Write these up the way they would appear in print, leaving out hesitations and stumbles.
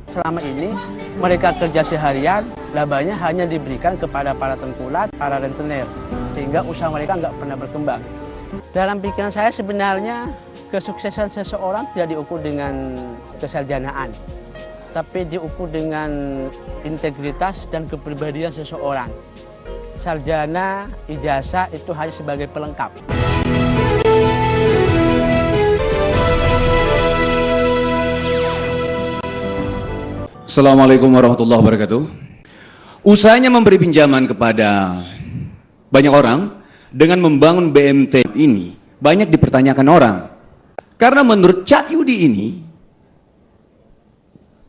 Selama ini mereka kerja seharian, labanya hanya diberikan kepada para tengkulak, para rentenir, sehingga usaha mereka nggak pernah berkembang. Dalam pikiran saya sebenarnya kesuksesan seseorang tidak diukur dengan kesarjanaan, tapi diukur dengan integritas dan kepribadian seseorang. Sarjana, ijazah itu hanya sebagai pelengkap. Assalamualaikum warahmatullahi wabarakatuh. Usahanya memberi pinjaman kepada banyak orang dengan membangun BMT ini banyak dipertanyakan orang. Karena menurut Cak Yudi ini,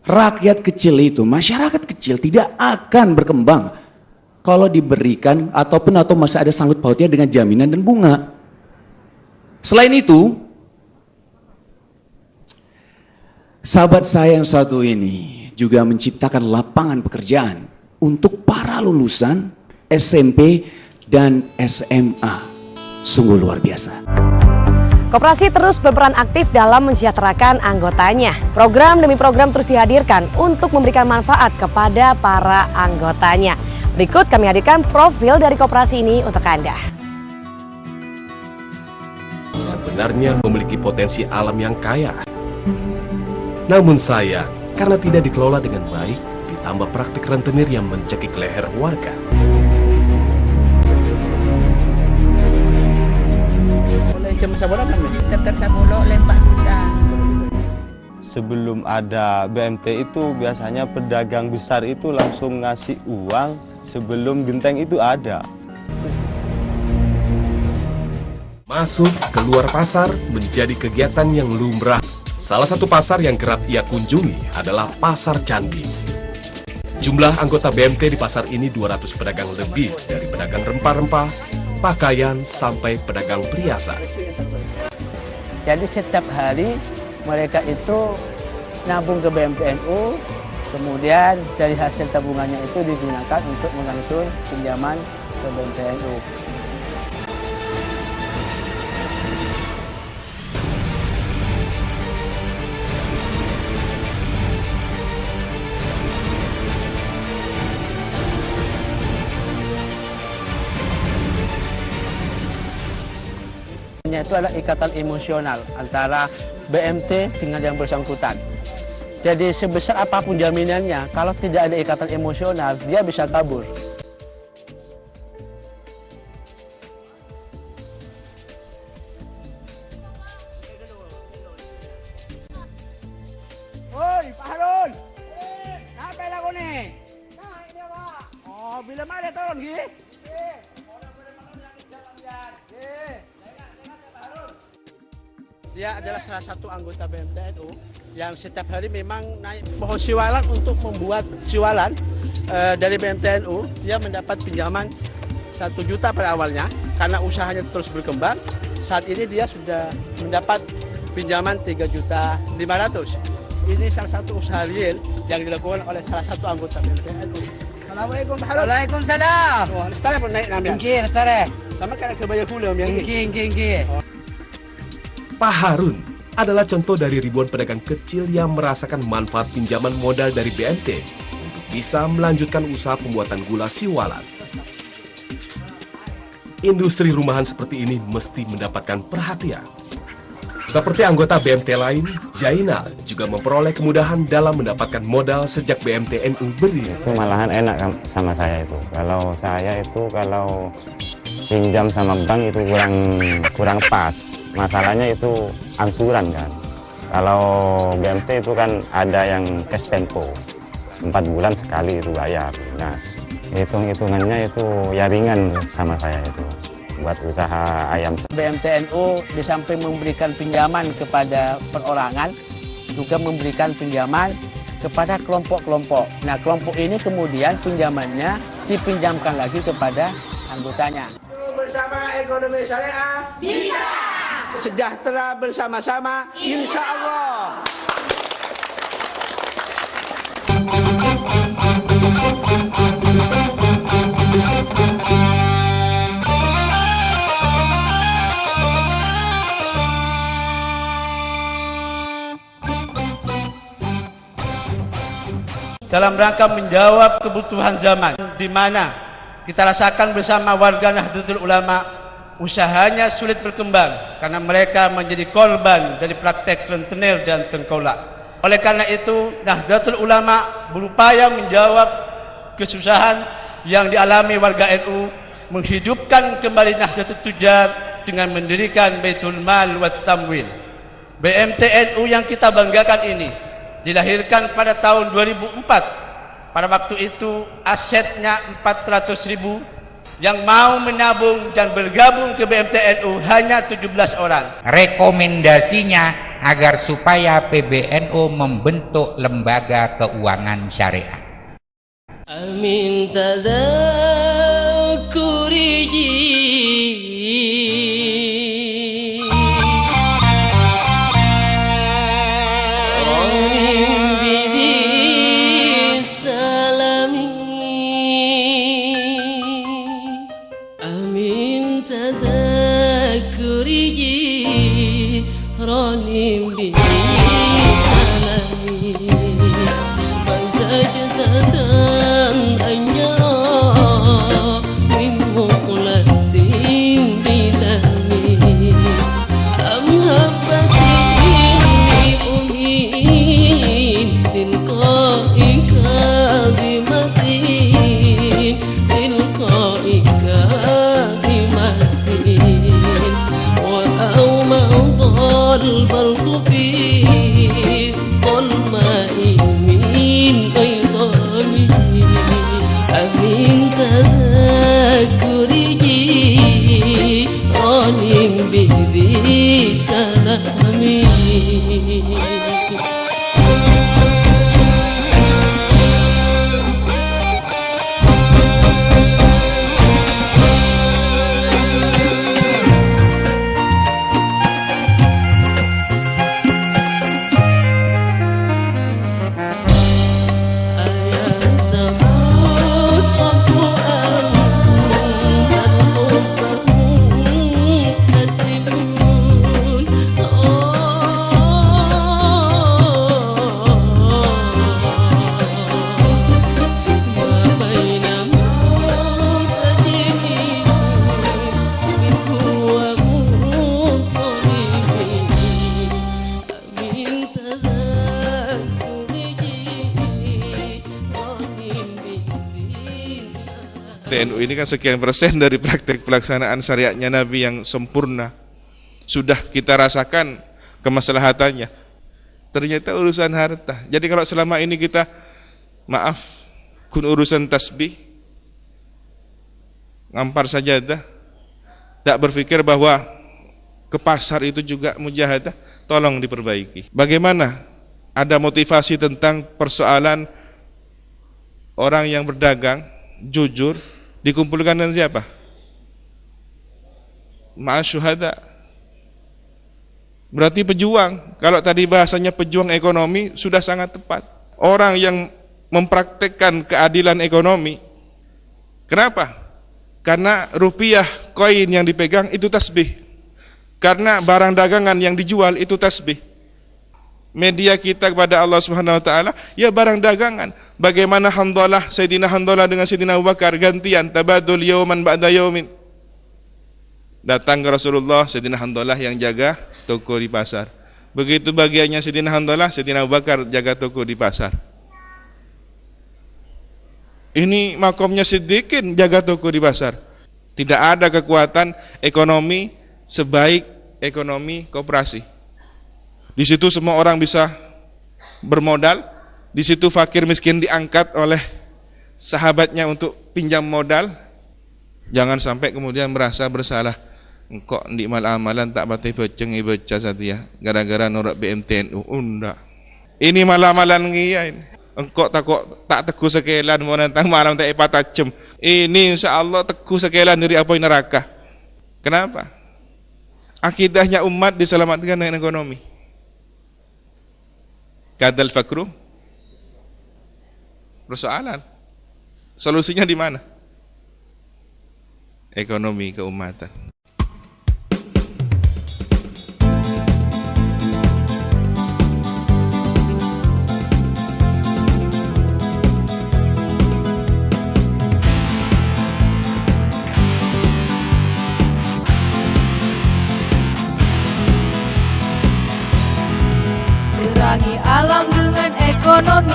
rakyat kecil itu, masyarakat kecil tidak akan berkembang kalau diberikan atau masih ada sangkut pautnya dengan jaminan dan bunga. Selain itu, sahabat saya yang satu ini juga menciptakan lapangan pekerjaan untuk para lulusan SMP dan SMA. Sungguh luar biasa. Koperasi terus berperan aktif dalam mensejahterakan anggotanya. Program demi program terus dihadirkan untuk memberikan manfaat kepada para anggotanya. Berikut kami hadirkan profil dari koperasi ini untuk Anda. Sebenarnya memiliki potensi alam yang kaya. Namun sayang, karena tidak dikelola dengan baik, ditambah praktik rentenir yang mencekik leher warga. Sebelum ada BMT itu biasanya pedagang besar itu langsung ngasih uang sebelum genteng itu ada. Masuk, keluar pasar menjadi kegiatan yang lumrah. Salah satu pasar yang kerap ia kunjungi adalah Pasar Candi. Jumlah anggota BMT di pasar ini 200 pedagang lebih, dari pedagang rempah-rempah, pakaian, sampai pedagang perhiasan. Jadi setiap hari mereka itu nabung ke BMTNU, kemudian dari hasil tabungannya itu digunakan untuk mengatur pinjaman ke BMTNU. Itu adalah ikatan emosional antara BMT dengan yang bersangkutan. Jadi sebesar apapun jaminannya, kalau tidak ada ikatan emosional, dia bisa kabur. Woi, Pak Harun! Apa yang laku nih? Nah, ini Pak. Oh, bila mana turun, Gi? Dia adalah salah satu anggota BMTNU yang setiap hari memang naik pohon siwalan untuk membuat siwalan dari BMTNU. Dia mendapat pinjaman 1 juta pada awalnya karena usahanya terus berkembang. Saat ini dia sudah mendapat pinjaman 3.500.000. Ini salah satu usaha real yang dilakukan oleh salah satu anggota BMTNU. Assalamualaikum Pak Harun. Waalaikumsalam. Oh, lestari pun naik namanya. Ingin, lestari. Sama kayak kebaya kuliah yang ini. Ingin. Pak Harun adalah contoh dari ribuan pedagang kecil yang merasakan manfaat pinjaman modal dari BMT untuk bisa melanjutkan usaha pembuatan gula siwalan. Industri rumahan seperti ini mesti mendapatkan perhatian. Seperti anggota BMT lain, Jainal juga memperoleh kemudahan dalam mendapatkan modal sejak BMTNU berdiri. Itu malahan enak sama saya itu. Kalau saya itu kalau pinjam sama bank itu kurang pas. Masalahnya itu angsuran kan. Kalau BMT itu kan ada yang cash tempo. 4 bulan sekali itu bayar lunas. Hitung-hitungannya itu ya ringan sama saya itu buat usaha ayam. BMTNU di samping memberikan pinjaman kepada perorangan, juga memberikan pinjaman kepada kelompok-kelompok. Nah, kelompok ini kemudian pinjamannya dipinjamkan lagi kepada anggotanya. Bersama ekonomi syariah bisa. Sejahtera bersama-sama, insya Allah. dalam rangka menjawab kebutuhan zaman, di mana kita rasakan bersama warga Nahdlatul Ulama usahanya sulit berkembang karena mereka menjadi korban dari praktek rentenir dan tengkolak. Oleh karena itu, Nahdlatul Ulama berupaya menjawab kesusahan yang dialami warga NU, menghidupkan kembali Nahdlatul Tujar dengan mendirikan Baitul Mal wa Tamwil. BMTNU yang kita banggakan ini dilahirkan pada tahun 2004. Pada waktu itu asetnya 400.000, yang mau menabung dan bergabung ke BMTNU hanya 17 orang. Rekomendasinya agar supaya PBNU membentuk lembaga keuangan syariah. Amin tadzakuriji Ronim bihi alami bangsa jazatan anyara min muqlatin bidami amhabbatin li umin tilqa'i kadhimatin tilqa'i kadhimatin wa البرق في ظلماء من بيضامي أمين تذكره ران بذي سلامي. TNU ini kan sekian persen dari praktek pelaksanaan syariatnya Nabi yang sempurna. Sudah kita rasakan kemaslahatannya. Ternyata urusan harta. Jadi kalau selama ini kita, maaf, kun urusan tasbih, ngampar sajadah, tak berpikir bahwa ke pasar itu juga mujahadah, tolong diperbaiki. Bagaimana ada motivasi tentang persoalan orang yang berdagang, jujur, dikumpulkan dengan siapa? Ma'asyuhada. Berarti pejuang. Kalau tadi bahasanya pejuang ekonomi sudah sangat tepat. Orang yang mempraktekkan keadilan ekonomi. Kenapa? Karena rupiah, koin yang dipegang itu tasbih. Karena barang dagangan yang dijual itu tasbih. Media kita kepada Allah Subhanahu wa taala ya barang dagangan. Bagaimana Handalah, Sayyidina Handalah dengan Sayyidina Abu Bakar gantian, tabadul yauman ba'da yaumin. Datang ke Rasulullah, Sayyidina Handalah yang jaga toko di pasar. Begitu bagiannya Sayyidina Handalah, Sayyidina Abu Bakar jaga toko di pasar. Ini makomnya Siddiqin jaga toko di pasar. Tidak ada kekuatan ekonomi sebaik ekonomi koperasi. Di situ semua orang bisa bermodal, di situ fakir miskin diangkat oleh sahabatnya untuk pinjam modal. Jangan sampai kemudian merasa bersalah. Engkau di amalan tak batih beceng baca satu ya, gara-gara norak BMTNU. Enggak. Ini malam-malam ngiya ini. Engkau tak teguh sekelan mau nantang malam tak epatajem. Ini insyaallah teguh sekelan dari api neraka. Kenapa? Akidahnya umat diselamatkan dengan ekonomi. Kadal fakru persoalan. Solusinya di mana? Ekonomi keumatan.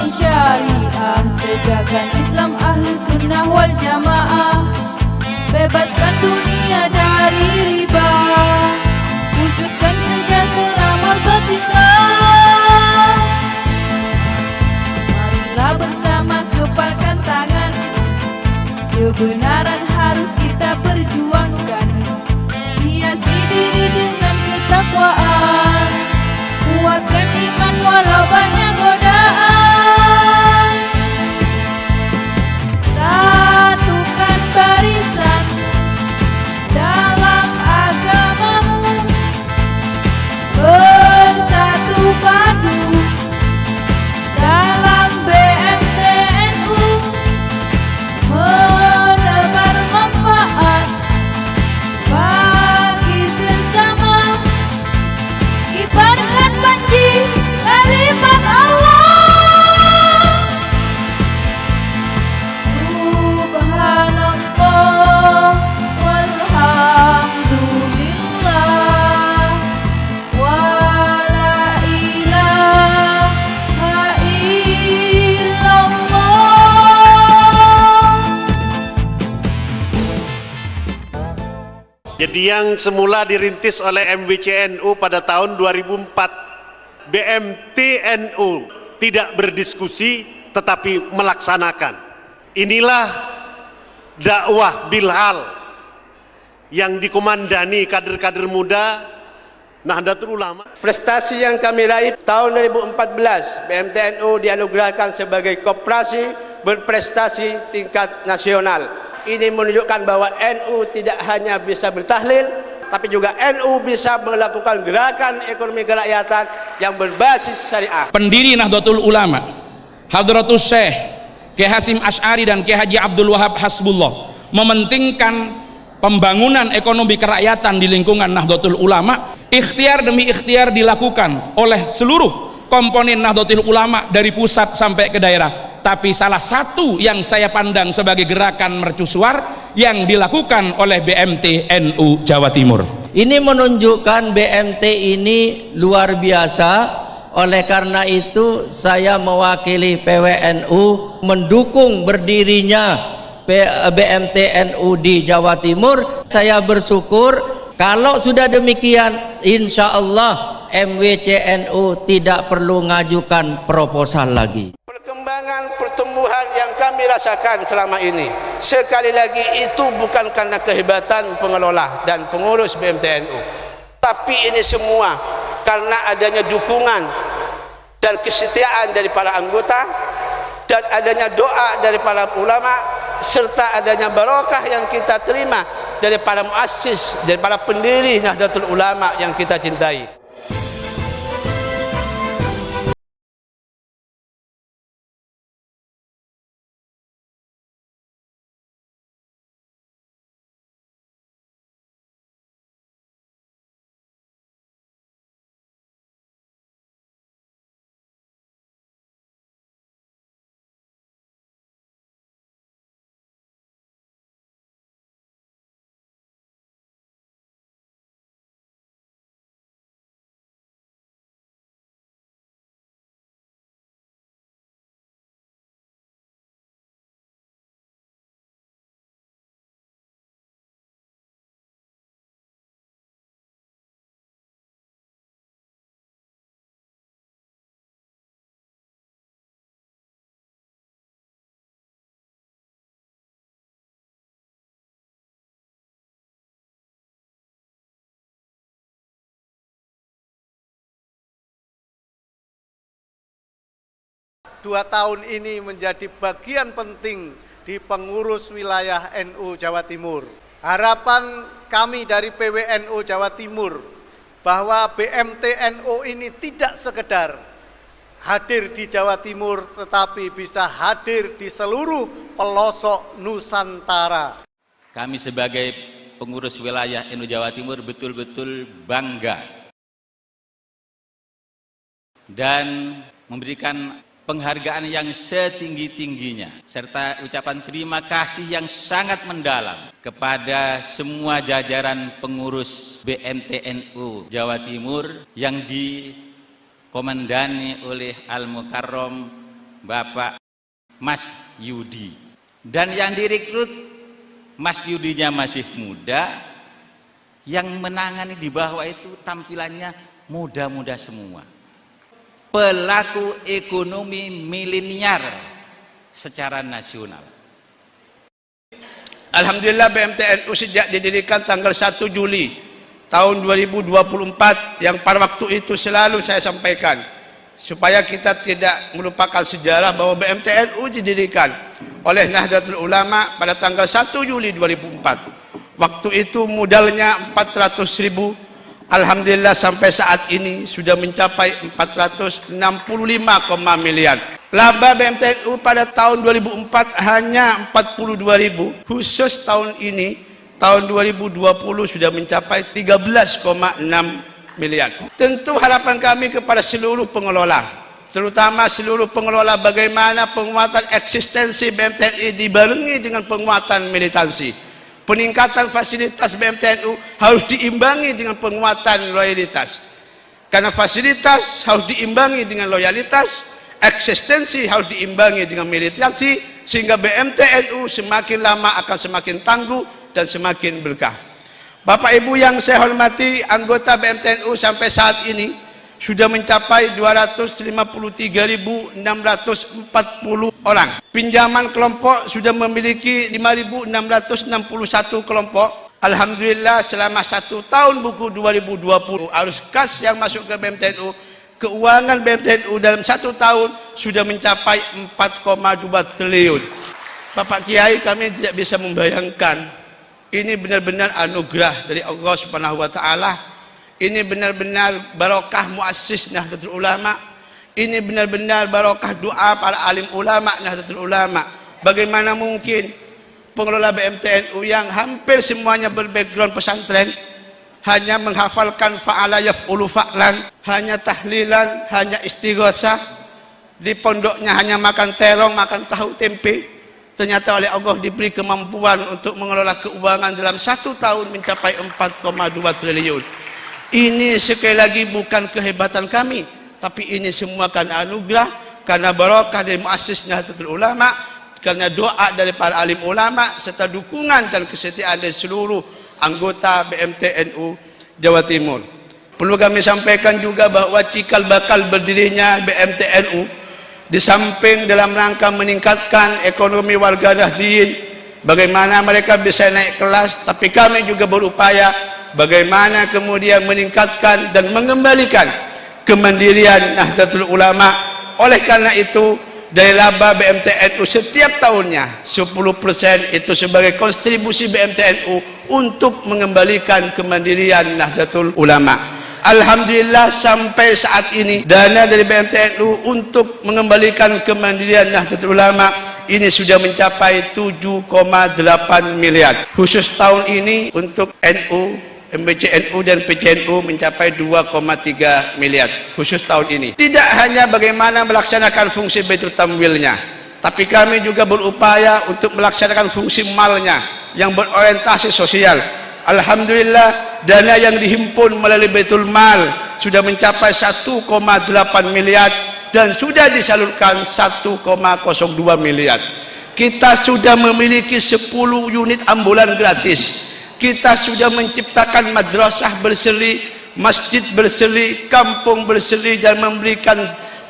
ekonomi syariah, tegakkan Islam Ahlus Sunnah wal Jamaah, bebaskan dunia dari riba, wujudkan sejahtera martatillah. Marilah bersama kepalkan tangan, kebenaran harus kita perjuangkan, hiasi diri dengan ketakwaan, kuatkan iman walau banyak godaan. Satukan barisan dalam agamamu, bersatu padu dalam BMTNU, menebar manfaat bagi sesama, kibarkan panji kalimat Allah. Subhanallah walhamdulillah wa la ilaha illallah. Jadi yang semula dirintis oleh MWCNU pada tahun 2004, BMTNU tidak berdiskusi tetapi melaksanakan. Inilah dakwah Bilhal yang dikomandani kader-kader muda Nahdlatul Ulama. Prestasi yang kami raih tahun 2014, BMTNU dianugerahkan sebagai koperasi berprestasi tingkat nasional. Ini menunjukkan bahwa NU tidak hanya bisa bertahlil, tapi juga NU bisa melakukan gerakan ekonomi kerakyatan yang berbasis syariah. Pendiri Nahdlatul Ulama, Hadratus Syekh Kiai Hasyim Asy'ari dan Kiai Haji Abdul Wahab Hasbullah mementingkan pembangunan ekonomi kerakyatan di lingkungan Nahdlatul Ulama. Ikhtiar demi ikhtiar dilakukan oleh seluruh komponen Nahdlatul Ulama dari pusat sampai ke daerah. Tapi salah satu yang saya pandang sebagai gerakan mercusuar yang dilakukan oleh BMTNU Jawa Timur. Ini menunjukkan BMT ini luar biasa. Oleh karena itu saya mewakili PWNU mendukung berdirinya BMTNU di Jawa Timur. Saya bersyukur kalau sudah demikian, insya Allah MWCNU tidak perlu ngajukan proposal lagi. Perkembangan pertumbuhan yang kami rasakan selama ini, sekali lagi itu bukan karena kehebatan pengelola dan pengurus BMTNU, tapi ini semua karena adanya dukungan dan kesetiaan dari para anggota, dan adanya doa dari para ulama, serta adanya barokah yang kita terima dari para muassis, dari para pendiri Nahdlatul Ulama yang kita cintai. Dua tahun ini menjadi bagian penting di pengurus wilayah NU Jawa Timur. Harapan kami dari PWNU Jawa Timur bahwa BMTNU ini tidak sekedar hadir di Jawa Timur, tetapi bisa hadir di seluruh pelosok Nusantara. Kami sebagai pengurus wilayah NU Jawa Timur betul-betul bangga dan memberikan penghargaan yang setinggi-tingginya serta ucapan terima kasih yang sangat mendalam kepada semua jajaran pengurus BMTNU Jawa Timur yang dikomandani oleh Al-Mukarram Bapak Mas Yudi. Dan yang direkrut Mas Yudinya masih muda, yang menangani di bawah itu tampilannya muda-muda semua. Pelaku ekonomi milenial secara nasional. Alhamdulillah BMTNU sejak didirikan tanggal 1 Juli tahun 2024 yang pada waktu itu selalu saya sampaikan supaya kita tidak melupakan sejarah bahwa BMTNU didirikan oleh Nahdlatul Ulama pada tanggal 1 Juli 2004. Waktu itu modalnya 400.000. Alhamdulillah sampai saat ini sudah mencapai 465, miliar. Laba BMTNU pada tahun 2004 hanya 42.000. Khusus tahun ini, tahun 2020 sudah mencapai 13,6 miliar. Tentu harapan kami kepada seluruh pengelola, terutama seluruh pengelola, bagaimana penguatan eksistensi BMTNU dibarengi dengan penguatan militansi. Peningkatan fasilitas BMTNU harus diimbangi dengan penguatan loyalitas. Karena fasilitas harus diimbangi dengan loyalitas, eksistensi harus diimbangi dengan militansi, sehingga BMTNU semakin lama akan semakin tangguh dan semakin berkah. Bapak Ibu yang saya hormati, anggota BMTNU sampai saat ini sudah mencapai 253.640 orang. Pinjaman kelompok sudah memiliki 5.661 kelompok. Alhamdulillah selama 1 tahun buku 2020 arus kas yang masuk ke BMTNU, keuangan BMTNU dalam 1 tahun sudah mencapai 4,2 triliun. Bapak Kiai, kami tidak bisa membayangkan, ini benar-benar anugerah dari Allah Subhanahu wa taala. Ini benar-benar barokah muassis Nahdlatul Ulama. Ini benar-benar barokah doa para alim ulama Nahdlatul Ulama. Bagaimana mungkin pengelola BMTNU yang hampir semuanya berbackground pesantren, hanya menghafalkan fa'ala yaf'ulu fa'lan, hanya tahlilan, hanya istighosah, di pondoknya hanya makan terong, makan tahu tempe, ternyata oleh Allah diberi kemampuan untuk mengelola keuangan dalam 1 tahun mencapai 4,2 triliun. Ini sekali lagi bukan kehebatan kami, tapi ini semua karena anugerah, karena barokah dari muassis Nahdlatul Ulama, karena doa dari para alim ulama, serta dukungan dan kesetiaan dari seluruh anggota BMTNU Jawa Timur. Perlu kami sampaikan juga bahwa cikal bakal berdirinya BMTNU di samping dalam rangka meningkatkan ekonomi warga Nahdliyin, bagaimana mereka bisa naik kelas, tapi kami juga berupaya bagaimana kemudian meningkatkan dan mengembalikan kemandirian Nahdlatul Ulama. Oleh karena itu, dari laba BMTNU setiap tahunnya 10% itu sebagai kontribusi BMTNU untuk mengembalikan kemandirian Nahdlatul Ulama. Alhamdulillah sampai saat ini dana dari BMTNU untuk mengembalikan kemandirian Nahdlatul Ulama ini sudah mencapai 7,8 miliar. Khusus tahun ini untuk NU, MBCNU dan PCNU mencapai 2,3 miliar khusus tahun ini. Tidak hanya bagaimana melaksanakan fungsi Baitul Tamwilnya, tapi kami juga berupaya untuk melaksanakan fungsi malnya yang berorientasi sosial. Alhamdulillah dana yang dihimpun melalui Baitul Mal sudah mencapai 1,8 miliar dan sudah disalurkan 1,02 miliar. Kita sudah memiliki 10 unit ambulan gratis. Kita sudah menciptakan madrasah berseri, masjid berseri, kampung berseri, dan memberikan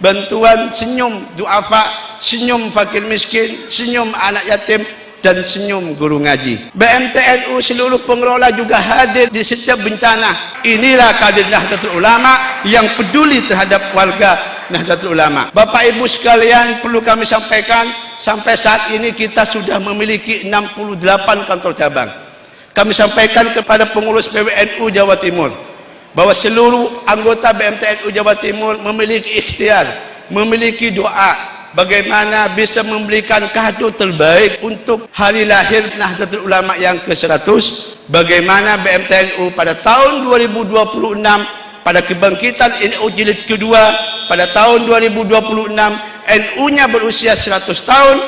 bantuan senyum duafa, senyum fakir miskin, senyum anak yatim, dan senyum guru ngaji. BMTNU seluruh pengelola juga hadir di setiap bencana. Inilah kader Nahdlatul Ulama yang peduli terhadap warga Nahdlatul Ulama. Bapak Ibu sekalian, perlu kami sampaikan, sampai saat ini kita sudah memiliki 68 kantor cabang. Kami sampaikan kepada pengurus PWNU Jawa Timur bahwa seluruh anggota BMTNU Jawa Timur memiliki ikhtiar, memiliki doa bagaimana bisa memberikan kado terbaik untuk hari lahir Nahdlatul Ulama yang ke-100. Bagaimana BMTNU pada tahun 2026 pada kebangkitan NU jilid kedua pada tahun 2026 NU-nya berusia 100 tahun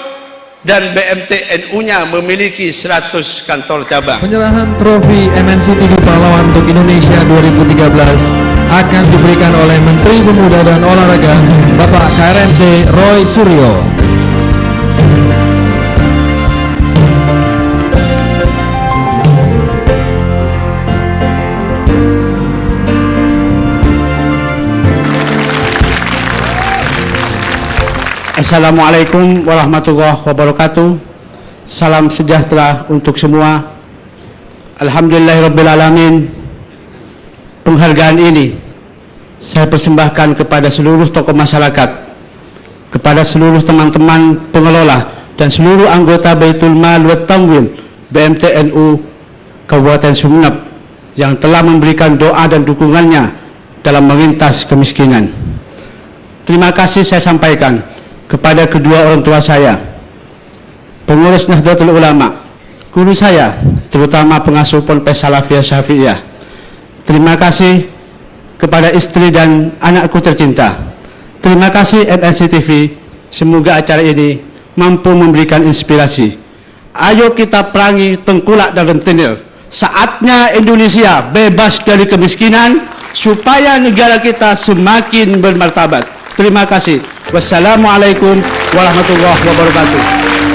dan BMTNU-nya memiliki 100 kantor cabang. Penyerahan trofi MNC TV Pahlawan untuk Indonesia 2013 akan diberikan oleh Menteri Pemuda dan Olahraga Bapak KRMT Roy Suryo. Assalamualaikum warahmatullahi wabarakatuh. Salam sejahtera untuk semua. Alhamdulillahirrabbilalamin. Penghargaan ini saya persembahkan kepada seluruh tokoh masyarakat, kepada seluruh teman-teman pengelola dan seluruh anggota Baitul Mal wa Tamwil BMTNU Kabupaten Sumeneb yang telah memberikan doa dan dukungannya dalam mengintas kemiskinan. Terima kasih saya sampaikan kepada kedua orang tua saya, pengurus Nahdlatul Ulama, guru saya, terutama pengasuh Ponpes Salafiyah Syafi'iyah. Terima kasih kepada istri dan anakku tercinta. Terima kasih MNC TV. Semoga acara ini mampu memberikan inspirasi. Ayo kita perangi tengkulak dan rentenir. Saatnya Indonesia bebas dari kemiskinan supaya negara kita semakin bermartabat. Terima kasih. Wassalamualaikum warahmatullahi wabarakatuh.